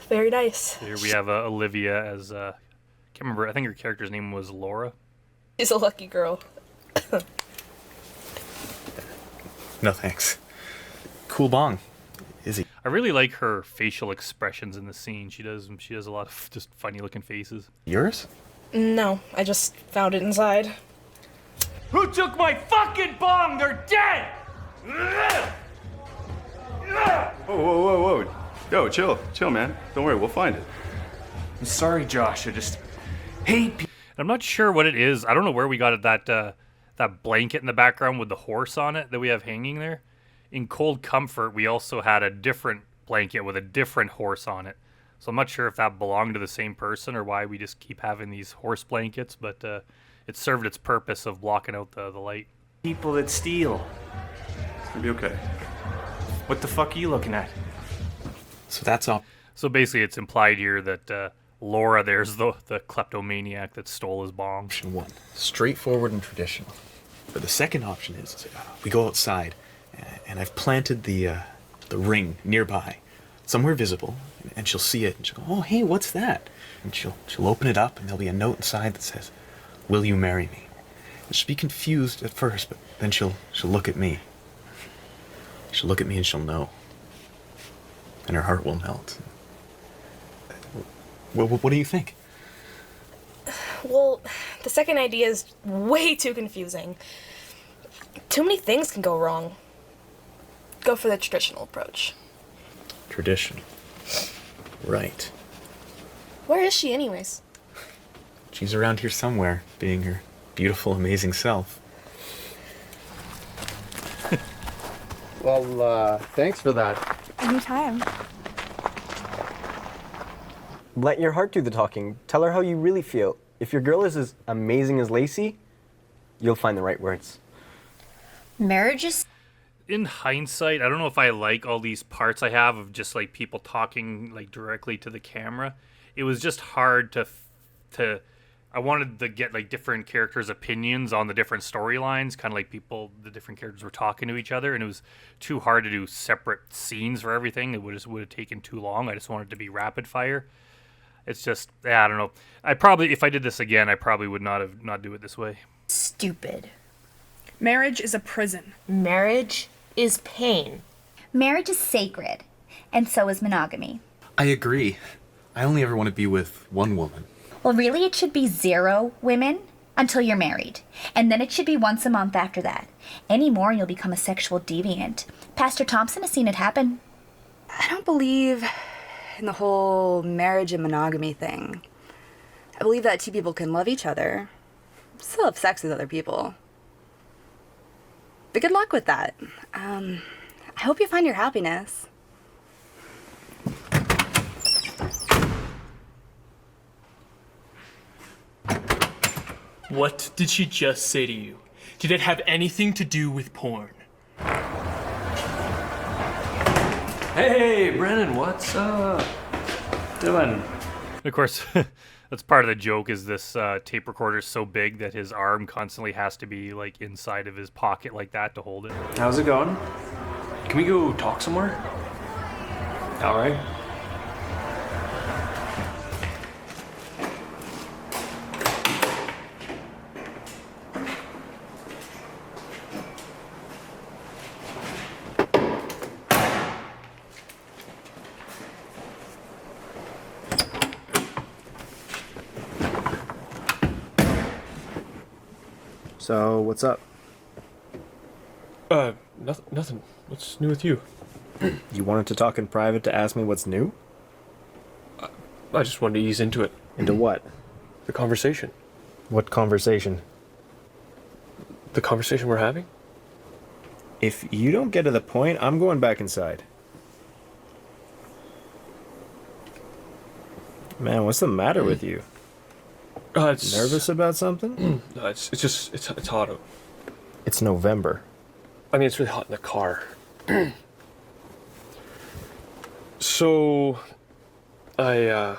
Very nice. Here we have Olivia as, can't remember, I think her character's name was Laura. She's a lucky girl. No thanks. Cool bong. Is he? I really like her facial expressions in the scene. She does a lot of just funny looking faces. Yours? No, I just found it inside. Who took my fucking bong? They're dead! Whoa. Yo, chill, man. Don't worry, we'll find it. I'm sorry, Josh. I just hate people. I'm not sure what it is. I don't know where we got it, that blanket in the background with the horse on it that we have hanging there. In Cold Comfort, we also had a different blanket with a different horse on it. So I'm not sure if that belonged to the same person or why we just keep having these horse blankets, but it served its purpose of blocking out the light. People that steal. It's gonna be okay. What the fuck are you looking at? So that's all. So basically it's implied here that Laura there's the kleptomaniac that stole his bong. Option one, straightforward and traditional. But the second option is we go outside, and I've planted the ring nearby, somewhere visible, and she'll see it, and she'll go, "Oh, hey, what's that?" And she'll open it up, and there'll be a note inside that says, "Will you marry me?" And she'll be confused at first, but then she'll look at me. She'll look at me and she'll know, and her heart will melt. What do you think? Well, the second idea is way too confusing. Too many things can go wrong. Go for the traditional approach. Tradition. Right. Where is she anyways? She's around here somewhere, being her beautiful, amazing self. Well, thanks for that. Anytime. Let your heart do the talking. Tell her how you really feel. If your girl is as amazing as Lacey, you'll find the right words. Marriage is... In hindsight, I don't know if I like all these parts I have of just like people talking like directly to the camera. It was just hard to I wanted to get like different characters' opinions on the different storylines, kind of like the different characters were talking to each other, and it was too hard to do separate scenes for everything. It would have taken too long. I just wanted it to be rapid fire. It's just, I don't know. If I did this again, I probably would not do it this way. stupid. Marriage is a prison. Marriage is pain. Marriage is sacred, and so is monogamy. I agree. I only ever want to be with one woman. Well, really, it should be 0 women until you're married. And then it should be once a month after that. Any more, you'll become a sexual deviant. Pastor Thompson has seen it happen. I don't believe in the whole marriage and monogamy thing. I believe that 2 people can love each other, still have sex with other people. But good luck with that. I hope you find your happiness. What did she just say to you? Did it have anything to do with porn? Hey, Brandon, what's up? Doing? Of course, that's part of the joke is this tape recorder is so big that his arm constantly has to be like inside of his pocket like that to hold it. How's it going? Can we go talk somewhere? All right. So, what's up? Nothing. What's new with you? You wanted to talk in private to ask me what's new? I just wanted to ease into it. Into what? The conversation. What conversation? The conversation we're having? If you don't get to the point, I'm going back inside. Man, what's the matter with you? It's Nervous about something? No, it's hot out. It's November. I mean, it's really hot in the car. So, I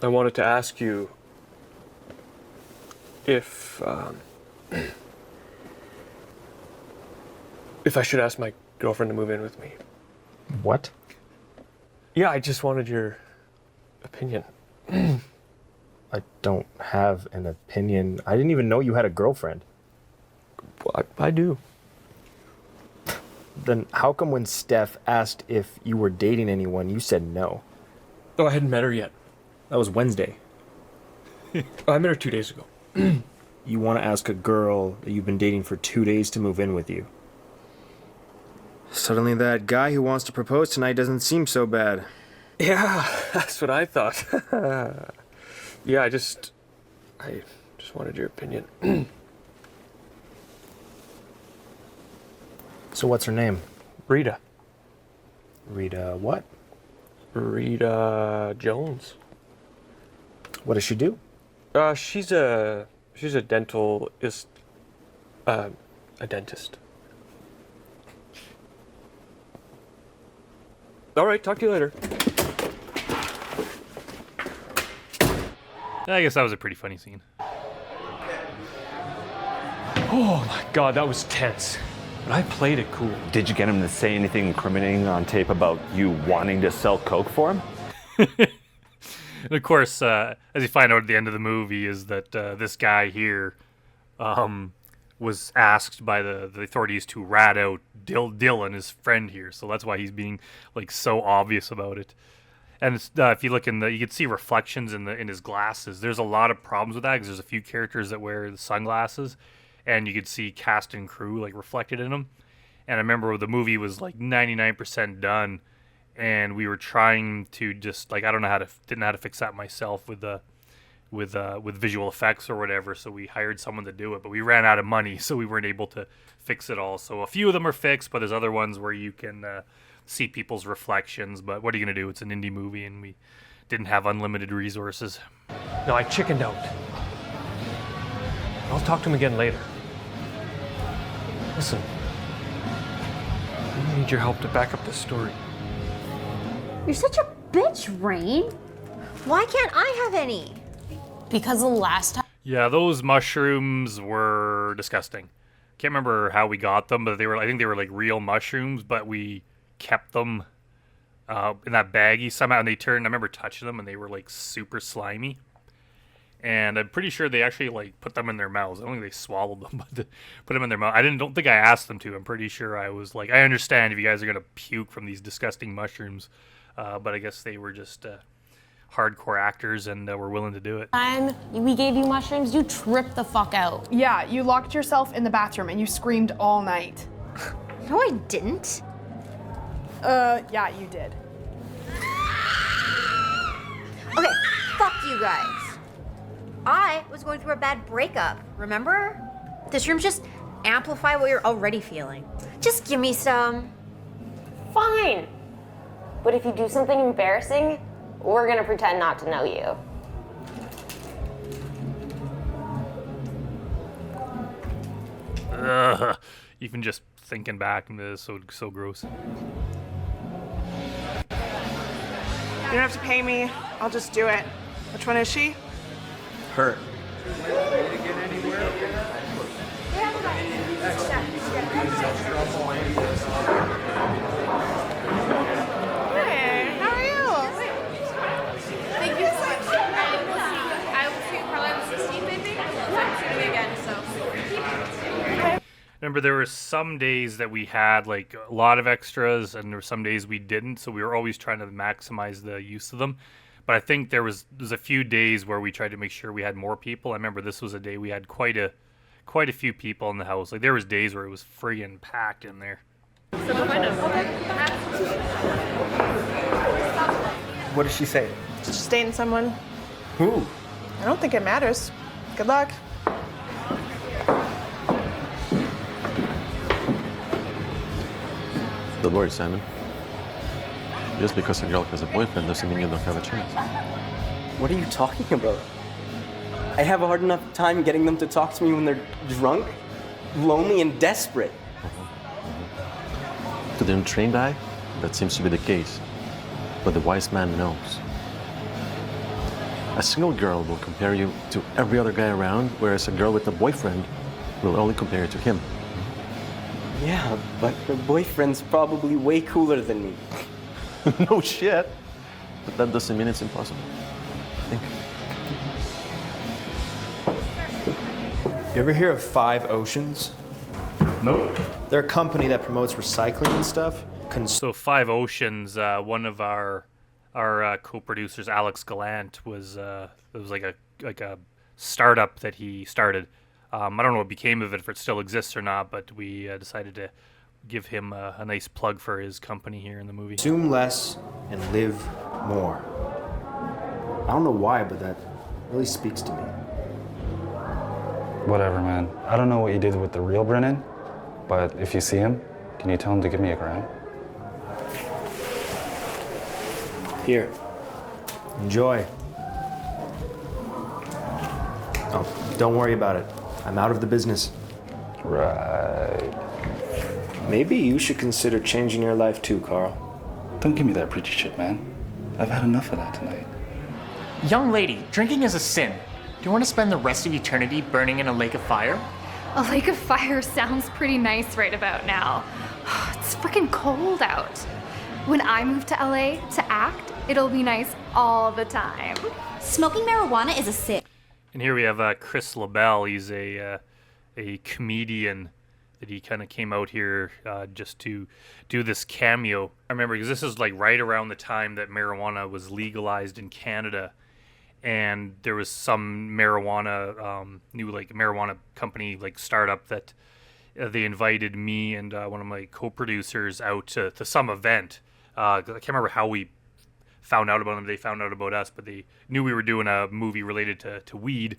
wanted to ask you if I should ask my girlfriend to move in with me. What? Yeah, I just wanted your opinion. I don't have an opinion. I didn't even know you had a girlfriend. I do. Then how come when Steph asked if you were dating anyone, you said no? Oh, I hadn't met her yet. That was Wednesday. I met her 2 days ago. You want to ask a girl that you've been dating for 2 days to move in with you. Suddenly that guy who wants to propose tonight doesn't seem so bad. Yeah, that's what I thought. Yeah, I just wanted your opinion. So what's her name? Rita. Rita what? Rita Jones. What does she do? She's a dentalist. A dentist. All right, talk to you later. I guess that was a pretty funny scene. Oh my god, that was tense. But I played it cool. Did you get him to say anything incriminating on tape about you wanting to sell coke for him? And of course, as you find out at the end of the movie, is that this guy here was asked by the authorities to rat out Dylan, his friend here. So that's why he's being like so obvious about it. And it's, if you look you can see reflections in his glasses. There's a lot of problems with that because there's a few characters that wear the sunglasses, and you could see cast and crew like reflected in them. And I remember the movie was like 99% done, and we were trying to just like didn't know how to fix that myself with visual effects or whatever. So we hired someone to do it, but we ran out of money, so we weren't able to fix it all. So a few of them are fixed, but there's other ones where you can see people's reflections. But what are you gonna do? It's an indie movie, and we didn't have unlimited resources. No, I chickened out. I'll talk to him again later. Listen, I need your help to back up this story. You're such a bitch, Rain. Why can't I have any? Because the last time. Yeah, those mushrooms were disgusting. Can't remember how we got them, but I think they were like real mushrooms, but we kept them in that baggie somehow, and I remember touching them, and they were like super slimy. And I'm pretty sure they actually like put them in their mouths. I don't think they swallowed them, but they put them in their mouth. Don't think I asked them to. I'm pretty sure I was like, I understand if you guys are gonna puke from these disgusting mushrooms, but I guess they were just hardcore actors and were willing to do it. Time we gave you mushrooms, you tripped the fuck out. Yeah, you locked yourself in the bathroom and you screamed all night. No, I didn't. Yeah, you did. Okay, fuck you guys. I was going through a bad breakup, remember? This room just amplify what you're already feeling. Just give me some. Fine. But if you do something embarrassing, we're gonna pretend not to know you. Even just thinking back, it's so gross. You don't have to pay me. I'll just do it. Which one is she? Her. Hey, how are you? Thank you so much. I will see you probably on the 16th, I think. I'm shooting again, so. Remember, there were some days that we had like a lot of extras, and there were some days we didn't. So we were always trying to maximize the use of them. But I think there's a few days where we tried to make sure we had more people. I remember this was a day we had quite a few people in the house. Like there was days where it was friggin' packed in there. What did she say? Just dating someone. Who? I don't think it matters. Good luck. Don't worry, Simon. Just because a girl has a boyfriend doesn't mean you don't have a chance. What are you talking about? I have a hard enough time getting them to talk to me when they're drunk, lonely, and desperate. To the untrained eye, that seems to be the case. But the wise man knows. A single girl will compare you to every other guy around, whereas a girl with a boyfriend will only compare you to him. Yeah, but her boyfriend's probably way cooler than me. No shit. But that doesn't mean it's impossible. You ever hear of Five Oceans? Nope. They're a company that promotes recycling and stuff. So Five Oceans, one of our co-producers, Alex Gallant, was it was like a startup that he started. I don't know what became of it, if it still exists or not, but we decided to give him a nice plug for his company here in the movie. Consume less and live more. I don't know why, but that really speaks to me. Whatever, man. I don't know what you did with the real Brennan, but if you see him, can you tell him to give me a gram? Here. Enjoy. Oh, don't worry about it. I'm out of the business. Right. Maybe you should consider changing your life too, Carl. Don't give me that preachy shit, man. I've had enough of that tonight. Young lady, drinking is a sin. Do you want to spend the rest of eternity burning in a lake of fire? A lake of fire sounds pretty nice right about now. It's freaking cold out. When I move to LA to act, it'll be nice all the time. Smoking marijuana is a sin. And here we have Chris LaBelle. He's a comedian that he kind of came out here just to do this cameo. I remember because this is like right around the time that marijuana was legalized in Canada, and there was some marijuana new like marijuana company like startup that they invited me and one of my co-producers out to some event. I can't remember how we found out about them. They found out about us, but they knew we were doing a movie related to weed,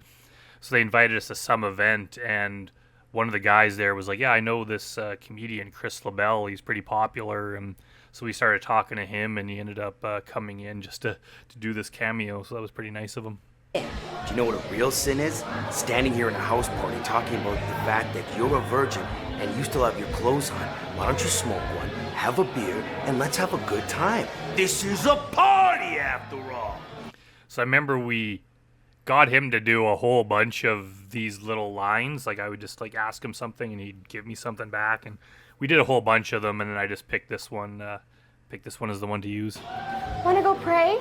so they invited us to some event. And one of the guys there was like, "Yeah, I know this comedian Chris LaBelle. He's pretty popular." And so we started talking to him, and he ended up coming in just to do this cameo. So that was pretty nice of him. Do you know what a real sin is? Standing here in a house party talking about the fact that you're a virgin and you still have your clothes on. Why don't you smoke one, have a beer, and let's have a good time? This is a party after all. So I remember we got him to do a whole bunch of these little lines. Like I would just like ask him something and he'd give me something back, and we did a whole bunch of them, and then I just picked this one as the one to use. Wanna go pray?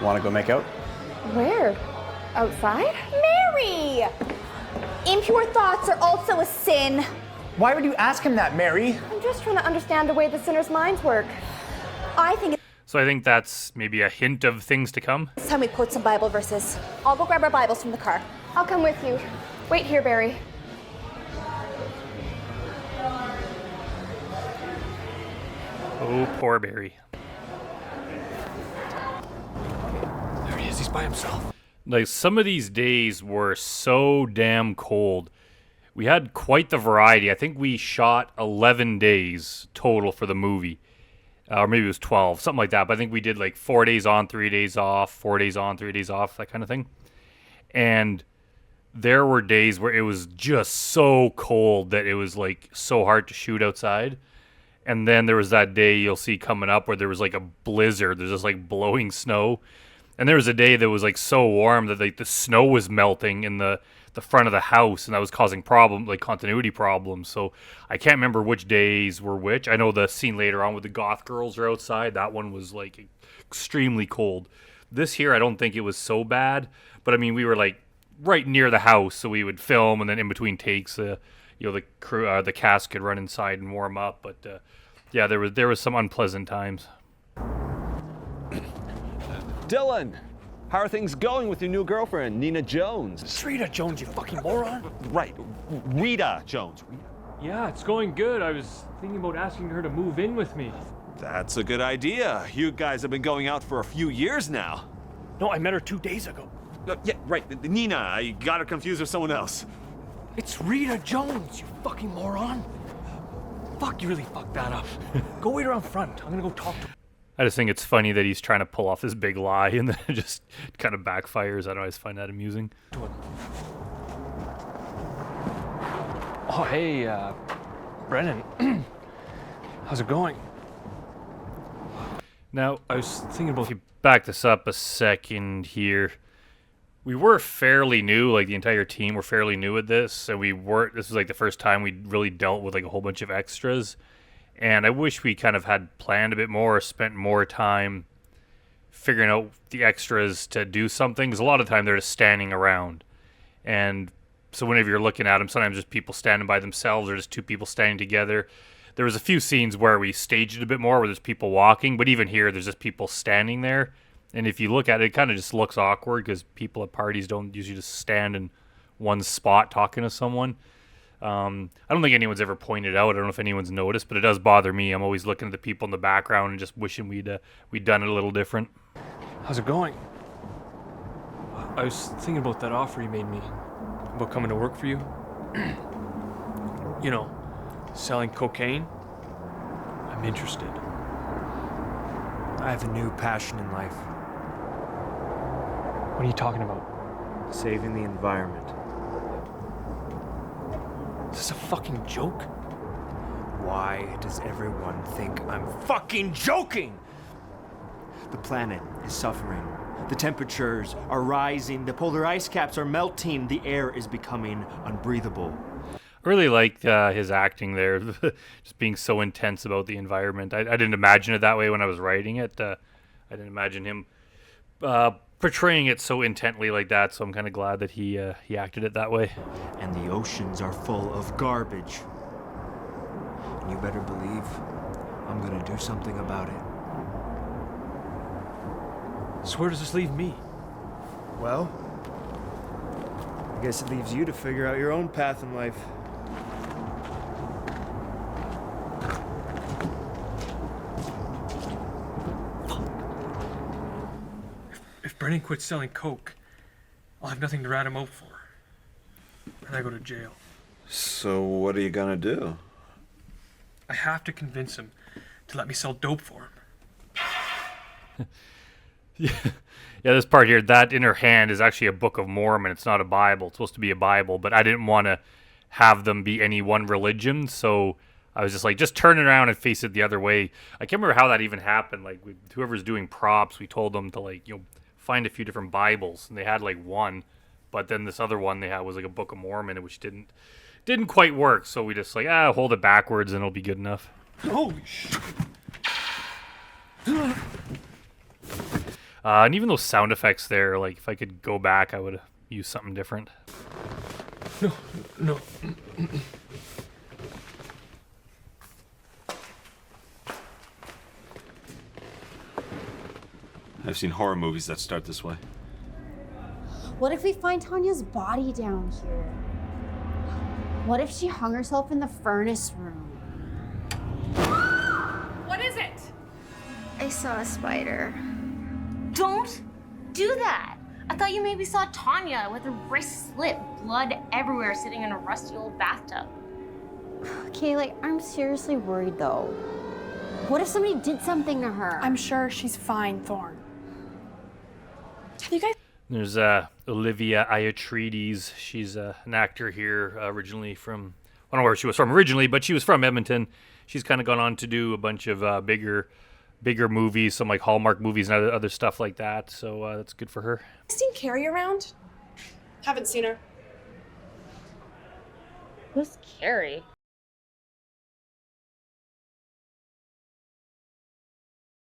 Wanna go make out? Where? Outside? Mary! Impure thoughts are also a sin. Why would you ask him that, Mary? I'm just trying to understand the way the sinner's minds work. I think So I think that's maybe a hint of things to come. it's time we quote some Bible verses. I'll go grab our Bibles from the car. I'll come with you. Wait here, Barry. Oh, poor Barry. There he is. He's by himself. Like, some of these days were so damn cold. We had quite the variety. I think we shot 11 days total for the movie. Or maybe it was 12, something like that. But I think we did like 4 days on, 3 days off, 4 days on, 3 days off, that kind of thing. And there were days where it was just so cold that it was like so hard to shoot outside. And then there was that day you'll see coming up where there was like a blizzard. There's just like blowing snow. And there was a day that was like so warm that like the snow was melting in the front of the house, and that was causing continuity problems. So I can't remember which days were which. I know the scene later on with the goth girls are outside. That one was like extremely cold. This here, I don't think it was so bad, but I mean, we were like right near the house, so we would film, and then in between takes, the crew, the cast could run inside and warm up. But yeah, there was some unpleasant times. Dylan, how are things going with your new girlfriend, Nina Jones? It's Rita Jones, you fucking moron. Right, Rita Jones. Yeah, it's going good. I was thinking about asking her to move in with me. That's a good idea. You guys have been going out for a few years now. No, I met her 2 days ago. Yeah, right, Nina. I got her confused with someone else. It's Rita Jones, you fucking moron. Fuck, you really fucked that up. Go wait around front. I'm gonna go talk to her. I just think it's funny that he's trying to pull off this big lie and then it just kind of backfires. I always find that amusing. Oh, hey, Brennan. How's it going? Now, I was thinking about, if you back this up a second here, we were fairly new, like the entire team were fairly new at this, and this was like the first time we really dealt with like a whole bunch of extras. And I wish we kind of had planned a bit more, spent more time figuring out the extras to do something. Because a lot of the time they're just standing around. And So whenever you're looking at them, sometimes just people standing by themselves or just two people standing together. There was a few scenes where we staged it a bit more where there's people walking, but even here there's just people standing there. And if you look at it, it kind of just looks awkward because people at parties don't usually just stand in one spot talking to someone. I don't think anyone's ever pointed out. I don't know if anyone's noticed, but it does bother me. I'm always looking at the people in the background and just wishing we'd done it a little different. How's it going? I was thinking about that offer you made me about coming to work for you. You know, selling cocaine. I'm interested. I have a new passion in life. What are you talking about? Saving the environment. Is this a fucking joke? Why does everyone think I'm fucking joking? The planet is suffering. The temperatures are rising. The polar ice caps are melting. The air is becoming unbreathable. I really like his acting there, just being so intense about the environment. I didn't imagine it that way when I was writing it. I didn't imagine him portraying it so intently like that, so I'm kind of glad that he acted it that way. And the oceans are full of garbage. And you better believe I'm gonna do something about it. So where does this leave me? Well, I guess it leaves you to figure out your own path in life. If Brennan quits selling coke, I'll have nothing to rat him out for. And I go to jail. So what are you gonna do? I have to convince him to let me sell dope for him. Yeah, this part here, that in her hand is actually a Book of Mormon. It's not a Bible. It's supposed to be a Bible, but I didn't want to have them be any one religion, so I was just like, just turn it around and face it the other way. I can't remember how that even happened. Like, whoever's doing props, we told them to, like, you know, find a few different Bibles, and they had like one, but then this other one they had was like a Book of Mormon, which didn't quite work. So we just like, hold it backwards and it'll be good enough. Holy shit! And even those sound effects there, like if I could go back, I would use something different. No. I've seen horror movies that start this way. What if we find Tanya's body down here? What if she hung herself in the furnace room? What is it? I saw a spider. Don't do that. I thought you maybe saw Tanya with her wrist slit, blood everywhere, sitting in a rusty old bathtub. Okay, like, I'm seriously worried though. What if somebody did something to her? I'm sure she's fine, Thorn. Have you guys? There's Olivia Iatreides. She's an actor here originally from, I don't know where she was from originally, but she was from Edmonton. She's kind of gone on to do a bunch of bigger movies, some like Hallmark movies and other stuff like that. So that's good for her. Seen Carrie around? Haven't seen her. Who's Carrie?